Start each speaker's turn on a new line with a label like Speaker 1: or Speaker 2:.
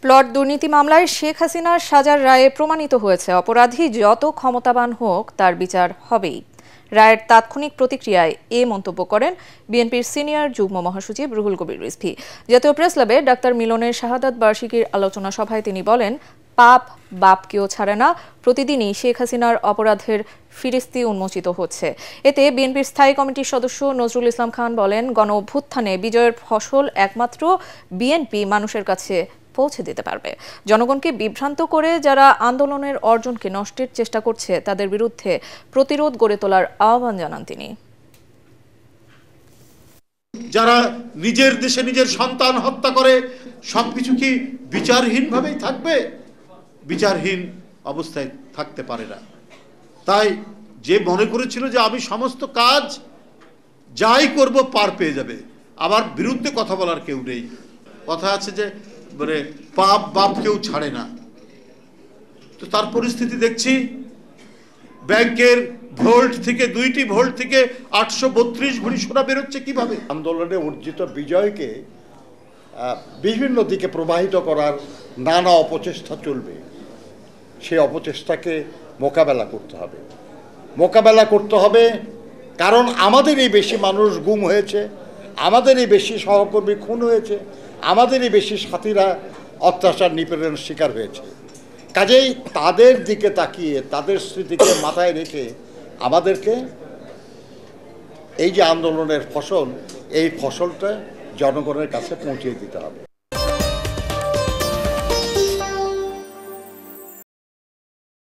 Speaker 1: Plot দুর্নীতি মামলায় শেখ হাসিনার সাজার রায়ে প্রমাণিত হয়েছে অপরাধী যত ক্ষমতাবান হোক তার বিচার হবেই। রায়ের তাৎক্ষণিক প্রতিক্রিয়ায় এ মন্তব্য করেন বিএনপির সিনিয়র যুগ্ম মহাসচিব রুহুল কবির রিজভী। জাতীয় প্রেস ক্লাবে ডাক্তার মিলনের শাহাদাত বার্ষিকীর আলোচনা সভায় তিনি বলেন, পাপ বাপকেও ছাড়ে না, প্রতিদিনই শেখ হাসিনার অপরাধের ফিরিস্তি উন্মোচিত হচ্ছে। এতে বিএনপির স্থায়ী কমিটির সদস্য নজরুল ইসলাম খান বলেন, গণ অভ্যুত্থানে বিজয়ের ফসল একমাত্র বিএনপি মানুষের কাছে পৌঁছে দিতে পারবে। জনগণকে বিভ্রান্ত করে যারা আন্দোলনের অর্জনকে নষ্টের চেষ্টা করছে তাদের বিরুদ্ধে প্রতিরোধ গড়ে তোলার আহ্বান জানান তিনি।
Speaker 2: যারা নিজের দেশে নিজের সন্তান হত্যা করে সবকিছু কি বিচারহীনভাবেই থাকবে? বিচারহীন অবস্থায় থাকতে পারে না। তাই যে মনে করেছিল যে আমি সমস্ত কাজ যাই করব পার পেয়ে যাবে, আমার বিরুদ্ধে কথা বলার কেউ নেই। কথা আছে যে মানে পাপ বাপ কেউ ছাড়ে না। তো তার পরিস্থিতি দেখছি, ব্যাংকের ভোল্ট থেকে 2টি ভোল্ট থেকে 832 ভরি সোনা বেরোচ্ছে কিভাবে?
Speaker 3: আন্দোলনে অর্জিত বিজয়কে বিভিন্ন দিকে প্রবাহিত করার নানা অপচেষ্টা চলবে। সেই অপচেষ্টাকে মোকাবেলা করতে হবে, কারণ আমাদেরই বেশি মানুষ গুম হয়েছে, আমাদেরই বেশি সহকর্মী খুন হয়েছে, আমাদেরই বেশি সাথীরা অত্যাচার নিপীড়নের শিকার হয়েছে। কাজেই তাদের দিকে তাকিয়ে তাদের স্মৃতিকে মাথায় রেখে আমাদেরকে এই যে আন্দোলনের ফসল, এই ফসলটা জনগণের কাছে পৌঁছে দিতে হবে।